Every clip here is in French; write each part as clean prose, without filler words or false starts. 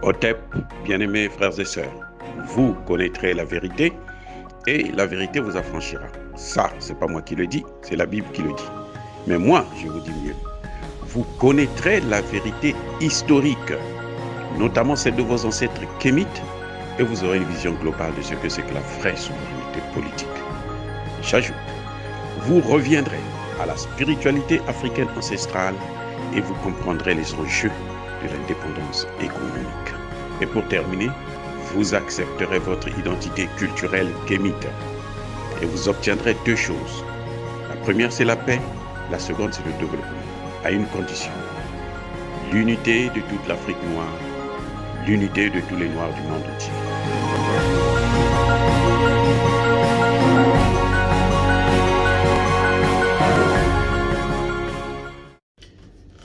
Otep, bien-aimés frères et sœurs, vous connaîtrez la vérité et la vérité vous affranchira. Ça, c'est pas moi qui le dis, c'est la Bible qui le dit. Mais moi, je vous dis mieux. Vous connaîtrez la vérité historique, notamment celle de vos ancêtres kémites, et vous aurez une vision globale de ce que c'est que la vraie souveraineté politique. J'ajoute, vous reviendrez à la spiritualité africaine ancestrale et vous comprendrez les enjeux de l'indépendance économique. Et pour terminer, vous accepterez votre identité culturelle kémite et vous obtiendrez deux choses. La première, c'est la paix. La seconde, c'est le développement, à une condition. L'unité de toute l'Afrique noire, l'unité de tous les Noirs du monde entier.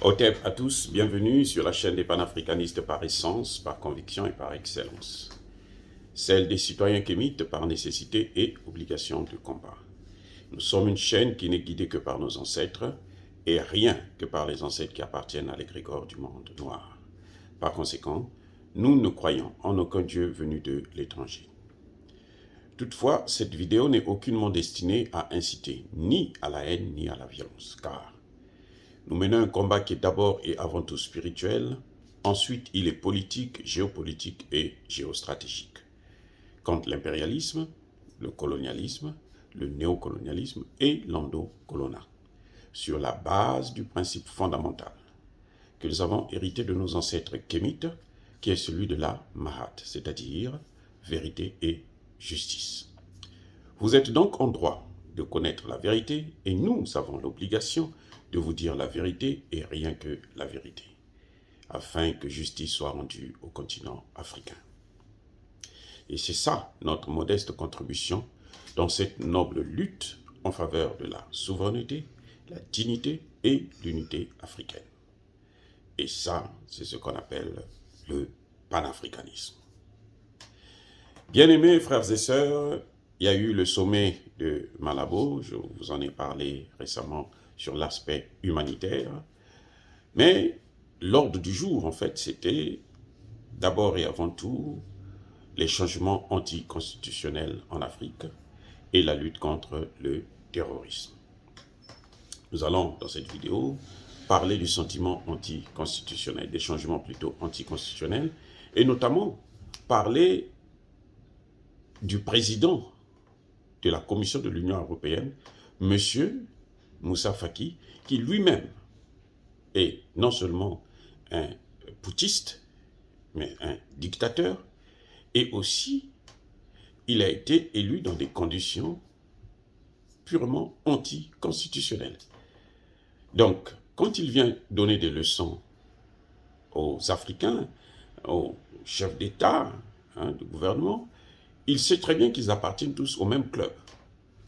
Otep à tous, bienvenue sur la chaîne des panafricanistes par essence, par conviction et par excellence. Celle des citoyens kémites par nécessité et obligation de combat. Nous sommes une chaîne qui n'est guidée que par nos ancêtres et rien que par les ancêtres qui appartiennent à l'égrégore du monde noir. Par conséquent, nous ne croyons en aucun Dieu venu de l'étranger. Toutefois, cette vidéo n'est aucunement destinée à inciter ni à la haine ni à la violence, car nous menons un combat qui est d'abord et avant tout spirituel, ensuite il est politique, géopolitique et géostratégique. Contre l'impérialisme, le colonialisme, le néocolonialisme et l'endocolonat, sur la base du principe fondamental que nous avons hérité de nos ancêtres kémites, qui est celui de la Mahat, c'est-à-dire vérité et justice. Vous êtes donc en droit de connaître la vérité et nous avons l'obligation de vous dire la vérité et rien que la vérité, afin que justice soit rendue au continent africain. Et c'est ça notre modeste contribution dans cette noble lutte en faveur de la souveraineté, la dignité et l'unité africaine. Et ça, c'est ce qu'on appelle le panafricanisme. Bien-aimés frères et sœurs, il y a eu le sommet de Malabo, je vous en ai parlé récemment sur l'aspect humanitaire, mais l'ordre du jour, en fait, c'était d'abord et avant tout les changements anticonstitutionnels en Afrique et la lutte contre le terrorisme. Nous allons, dans cette vidéo, parler du sentiment anticonstitutionnel, des changements plutôt anticonstitutionnels, et notamment parler du président de la Commission de l'Union européenne, M. Moussa Faki, qui lui-même est non seulement un putschiste, mais un dictateur, et aussi il a été élu dans des conditions purement anticonstitutionnelles. Donc, quand il vient donner des leçons aux Africains, aux chefs d'État, de gouvernement, il sait très bien qu'ils appartiennent tous au même club.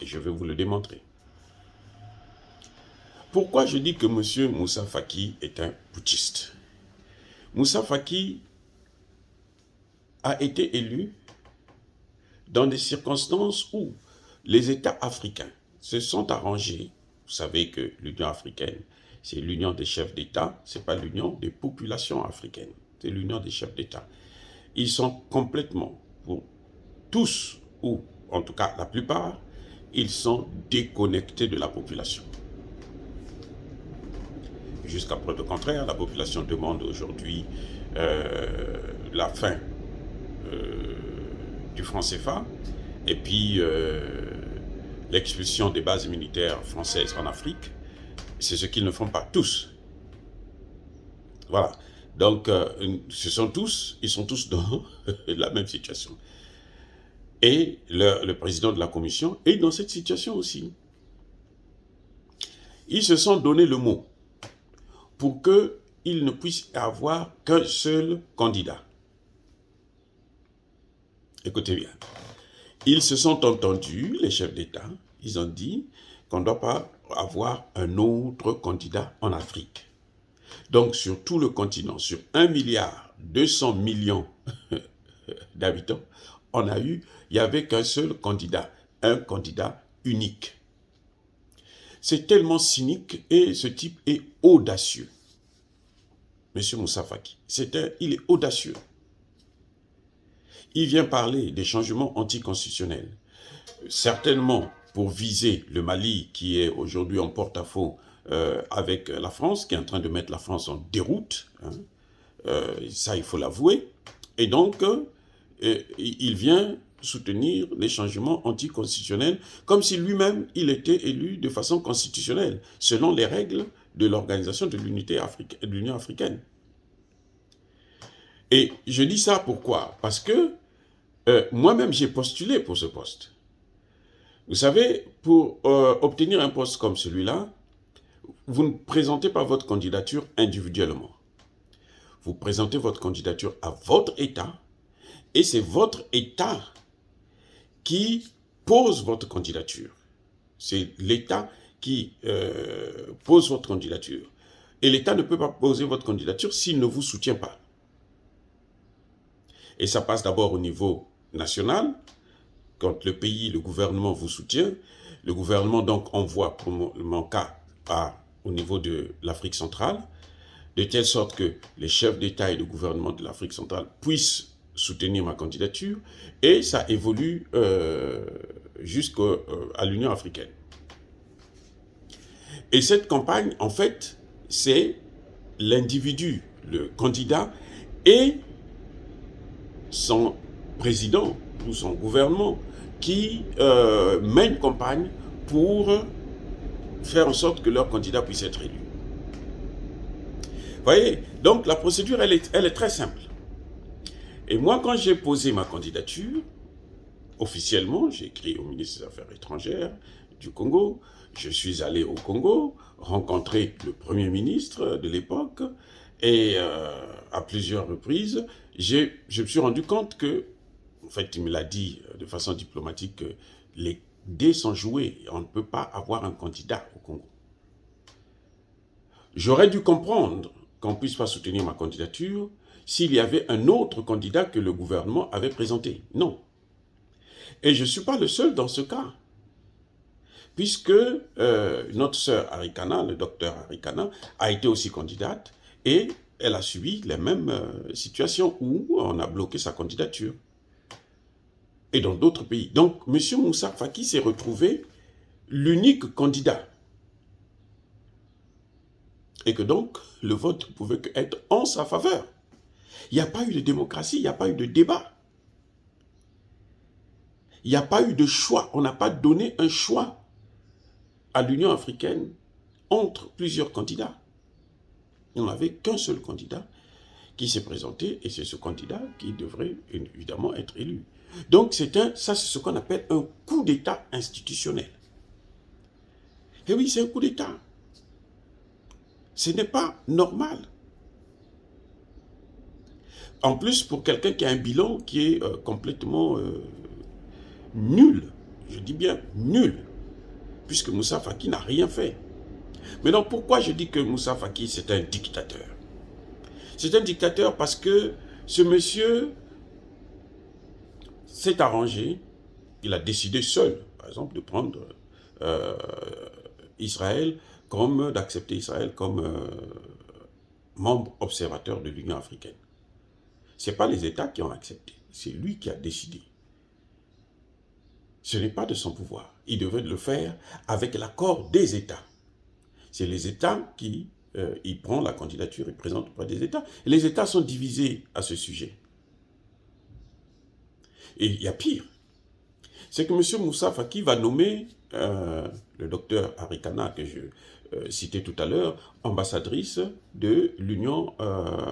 Et je vais vous le démontrer. Pourquoi je dis que M. Moussa Faki est un putschiste? Moussa Faki a été élu dans des circonstances où les États africains se sont arrangés. Vous savez que l'Union africaine, c'est l'union des chefs d'État, ce n'est pas l'union des populations africaines, c'est l'union des chefs d'État. Ils sont complètement, pour tous, ou en tout cas la plupart, ils sont déconnectés de la population. Jusqu'à preuve de contraire, la population demande aujourd'hui la fin du franc CFA et puis l'expulsion des bases militaires françaises en Afrique. C'est ce qu'ils ne font pas tous. Voilà. Donc, ils sont tous dans la même situation. Et le président de la commission est dans cette situation aussi. Ils se sont donné le mot pour qu'il ne puisse y avoir qu'un seul candidat. Écoutez bien. Ils se sont entendus, les chefs d'État, ils ont dit qu'on ne doit pas avoir un autre candidat en Afrique. Donc, sur tout le continent, sur 1,2 milliard d'habitants, il n'y avait qu'un seul candidat, un candidat unique. C'est tellement cynique et ce type est audacieux. Monsieur Moussa Faki, il est audacieux. il vient parler des changements anticonstitutionnels, certainement pour viser le Mali qui est aujourd'hui en porte-à-faux avec la France, qui est en train de mettre la France en déroute, hein. Ça il faut l'avouer, et donc il vient soutenir les changements anticonstitutionnels comme si lui-même il était élu de façon constitutionnelle, selon les règles de l'Organisation de l'Union africaine. Et je dis ça pourquoi? Parce que moi-même j'ai postulé pour ce poste. Vous savez, pour obtenir un poste comme celui-là, vous ne présentez pas votre candidature individuellement. Vous présentez votre candidature à votre État, et c'est votre État qui pose votre candidature. C'est l'État qui pose votre candidature. Et l'État ne peut pas poser votre candidature s'il ne vous soutient pas. Et ça passe d'abord au niveau national, quand le pays, le gouvernement vous soutient. Le gouvernement donc envoie, pour mon cas, au niveau de l'Afrique centrale, de telle sorte que les chefs d'État et de gouvernement de l'Afrique centrale puissent soutenir ma candidature, et ça évolue jusqu'à l'Union africaine. Et cette campagne, en fait, c'est l'individu, le candidat, et son président ou son gouvernement qui mène campagne pour faire en sorte que leur candidat puisse être élu. Vous voyez, donc la procédure, elle est très simple. Et moi, quand j'ai posé ma candidature, officiellement, j'ai écrit au ministre des Affaires étrangères du Congo, je suis allé au Congo, rencontrer le Premier ministre de l'époque, et à plusieurs reprises, je me suis rendu compte que, en fait, il me l'a dit de façon diplomatique, que les dés sont joués, on ne peut pas avoir un candidat au Congo. J'aurais dû comprendre qu'on ne puisse pas soutenir ma candidature s'il y avait un autre candidat que le gouvernement avait présenté. Non. Et je ne suis pas le seul dans ce cas. Puisque notre sœur Arikana, le docteur Arikana, a été aussi candidate et elle a subi les mêmes situations où on a bloqué sa candidature. Et dans d'autres pays. Donc, M. Moussa Faki s'est retrouvé l'unique candidat. Et que donc, le vote pouvait être en sa faveur. Il n'y a pas eu de démocratie, il n'y a pas eu de débat. Il n'y a pas eu de choix. On n'a pas donné un choix à l'Union africaine entre plusieurs candidats. Il n'y en avait qu'un seul candidat qui s'est présenté et c'est ce candidat qui devrait évidemment être élu. Donc ça c'est ce qu'on appelle un coup d'État institutionnel. Et oui, c'est un coup d'État. Ce n'est pas normal. En plus, pour quelqu'un qui a un bilan qui est complètement nul, je dis bien nul, puisque Moussa Faki n'a rien fait. Mais donc pourquoi je dis que Moussa Faki c'est un dictateur? C'est un dictateur parce que ce monsieur s'est arrangé, il a décidé seul, par exemple, de prendre d'accepter Israël comme membre observateur de l'Union africaine. Ce n'est pas les États qui ont accepté, c'est lui qui a décidé. Ce n'est pas de son pouvoir. Il devait le faire avec l'accord des États. C'est les États qui il prend la candidature et présente auprès des États. Et les États sont divisés à ce sujet. Et il y a pire. C'est que M. Moussa Faki va nommer le docteur Arikana, que je citais tout à l'heure, ambassadrice de l'Union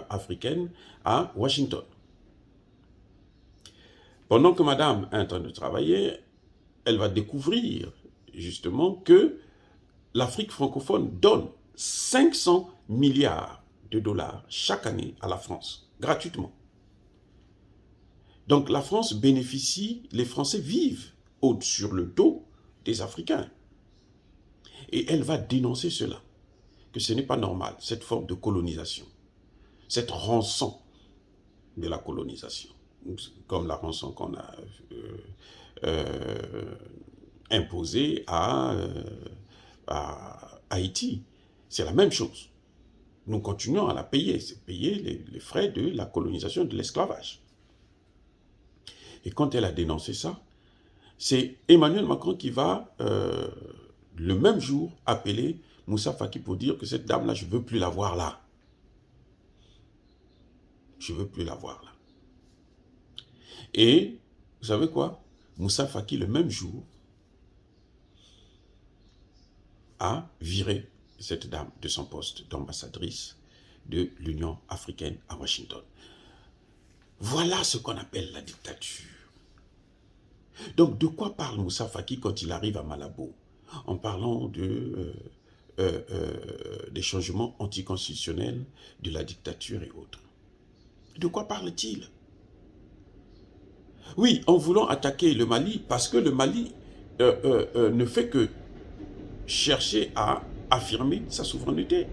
africaine à Washington. Pendant que madame est en train de travailler, elle va découvrir justement que l'Afrique francophone donne 500 milliards de dollars chaque année à la France, gratuitement. Donc la France bénéficie, les Français vivent sur le dos des Africains. Et elle va dénoncer cela, que ce n'est pas normal, cette forme de colonisation, cette rançon de la colonisation, comme la rançon qu'on a imposée à Haïti. C'est la même chose. Nous continuons à la payer, c'est payer les frais de la colonisation, de l'esclavage. Et quand elle a dénoncé ça, c'est Emmanuel Macron qui va, le même jour, appeler Moussa Faki pour dire que cette dame-là, je ne veux plus la voir là. Je ne veux plus la voir là. Et, vous savez quoi? Moussa Faki, le même jour, a viré cette dame de son poste d'ambassadrice de l'Union africaine à Washington. Voilà ce qu'on appelle la dictature. Donc, de quoi parle Moussa Faki quand il arrive à Malabo? En parlant des changements anticonstitutionnels, de la dictature et autres. De quoi parle-t-il? Oui, en voulant attaquer le Mali, parce que le Mali ne fait que chercher à affirmer sa souveraineté,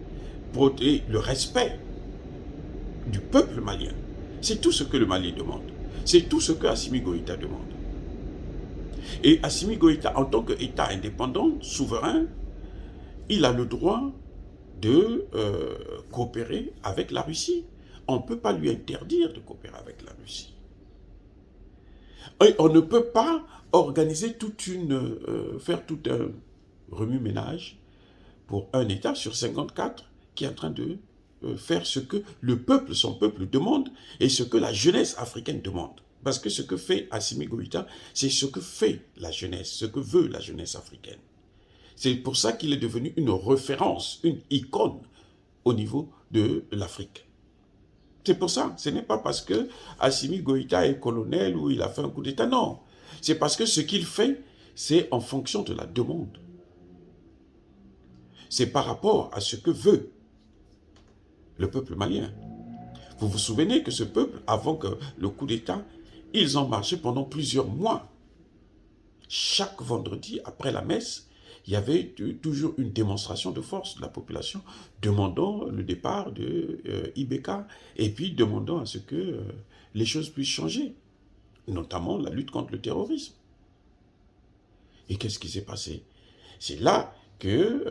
protéger le respect du peuple malien. C'est tout ce que le Mali demande. C'est tout ce que Assimi Goïta demande. Et Assimi Goïta, en tant qu'État indépendant, souverain, il a le droit de coopérer avec la Russie. On ne peut pas lui interdire de coopérer avec la Russie. Et on ne peut pas organiser faire tout un remue-ménage pour un État sur 54 qui est en train de faire ce que le peuple, son peuple demande et ce que la jeunesse africaine demande. Parce que ce que fait Assimi Goïta, c'est ce que fait la jeunesse, ce que veut la jeunesse africaine. C'est pour ça qu'il est devenu une référence, une icône au niveau de l'Afrique. C'est pour ça, ce n'est pas parce que Assimi Goïta est colonel ou il a fait un coup d'État, non. C'est parce que ce qu'il fait, c'est en fonction de la demande. C'est par rapport à ce que veut le peuple malien. Vous vous souvenez que ce peuple, avant que le coup d'État, ils ont marché pendant plusieurs mois. Chaque vendredi, après la messe, il y avait toujours une démonstration de force de la population demandant le départ de Ibeka et puis demandant à ce que les choses puissent changer, notamment la lutte contre le terrorisme. Et qu'est-ce qui s'est passé? C'est là que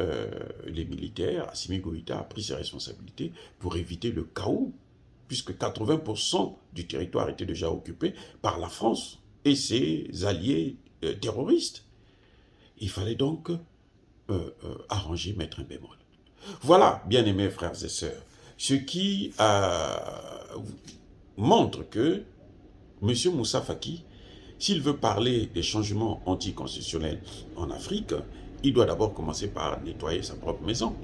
les militaires, Assimi Goïta a pris ses responsabilités pour éviter le chaos, puisque 80% du territoire était déjà occupé par la France et ses alliés terroristes. Il fallait donc arranger, mettre un bémol. Voilà, bien-aimés frères et sœurs, ce qui montre que M. Moussa Faki, s'il veut parler des changements anticonstitutionnels en Afrique, il doit d'abord commencer par nettoyer sa propre maison.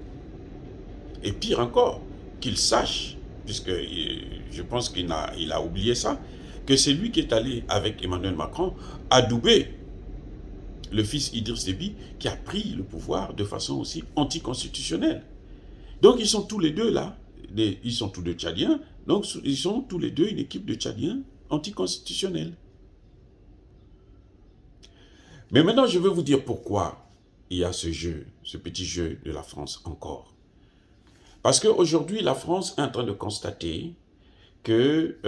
Et pire encore, qu'il sache, puisque je pense qu'il a oublié ça, que c'est lui qui est allé avec Emmanuel Macron adouber le fils Idriss Déby qui a pris le pouvoir de façon aussi anticonstitutionnelle. Donc ils sont tous les deux là, ils sont tous deux tchadiens, donc ils sont tous les deux une équipe de tchadiens anticonstitutionnels. Mais maintenant je vais vous dire pourquoi il y a ce jeu, ce petit jeu de la France encore. Parce qu'aujourd'hui la France est en train de constater que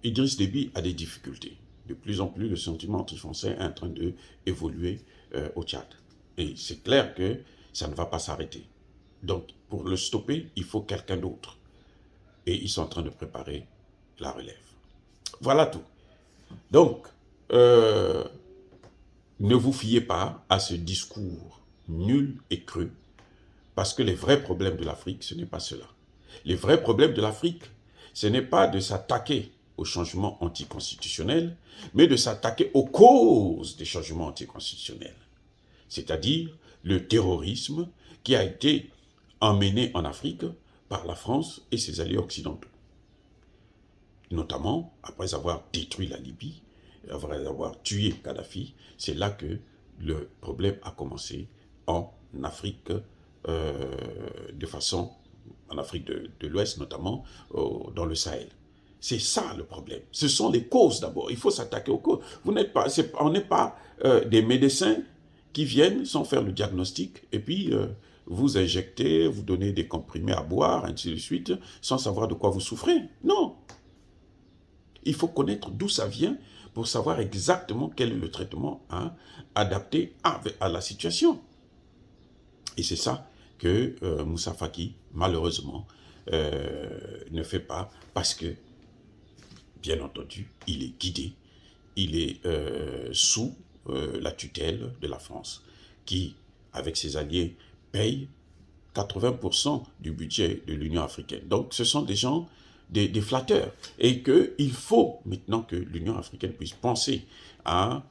Idriss Déby a des difficultés. De plus en plus, le sentiment anti-français est en train d'évoluer au Tchad. Et c'est clair que ça ne va pas s'arrêter. Donc, pour le stopper, il faut quelqu'un d'autre. Et ils sont en train de préparer la relève. Voilà tout. Donc, ne vous fiez pas à ce discours nul et cru, parce que les vrais problèmes de l'Afrique, ce n'est pas cela. Les vrais problèmes de l'Afrique, ce n'est pas de s'attaquer aux changements anticonstitutionnels, mais de s'attaquer aux causes des changements anticonstitutionnels. C'est-à-dire le terrorisme qui a été emmené en Afrique par la France et ses alliés occidentaux. Notamment, après avoir détruit la Libye, après avoir tué Kadhafi, c'est là que le problème a commencé en Afrique, en Afrique de l'Ouest notamment, dans le Sahel. C'est ça le problème. Ce sont les causes d'abord. Il faut s'attaquer aux causes. On n'est pas des médecins qui viennent sans faire le diagnostic et puis vous injectez, vous donnez des comprimés à boire, ainsi de suite, sans savoir de quoi vous souffrez. Non. Il faut connaître d'où ça vient pour savoir exactement quel est le traitement adapté à la situation. Et c'est ça que Moussa Faki, malheureusement, ne fait pas parce que bien entendu, il est guidé, il est sous la tutelle de la France, qui, avec ses alliés, paye 80% du budget de l'Union africaine. Donc, ce sont des gens, des flatteurs. Et qu'il faut maintenant que l'Union africaine puisse penser à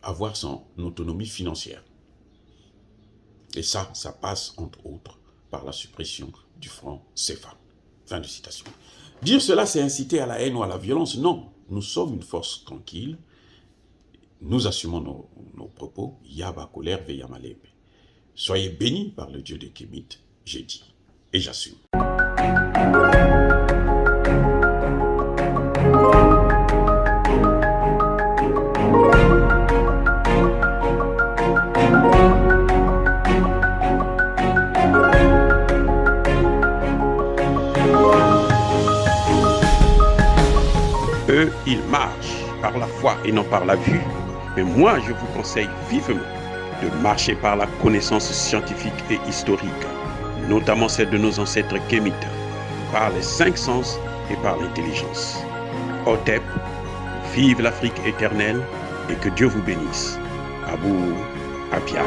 avoir son autonomie financière. Et ça passe, entre autres, par la suppression du franc CFA. Fin de citation. Dire cela, c'est inciter à la haine ou à la violence. Non, nous sommes une force tranquille. Nous assumons nos propos. Yaba colère Veyamalembe. Soyez bénis par le Dieu des Kémites, j'ai dit, et j'assume. Eux, ils marchent par la foi et non par la vue. Mais moi, je vous conseille vivement de marcher par la connaissance scientifique et historique, notamment celle de nos ancêtres kémites, par les 5 sens et par l'intelligence. Otep, vive l'Afrique éternelle et que Dieu vous bénisse. Abou Apia.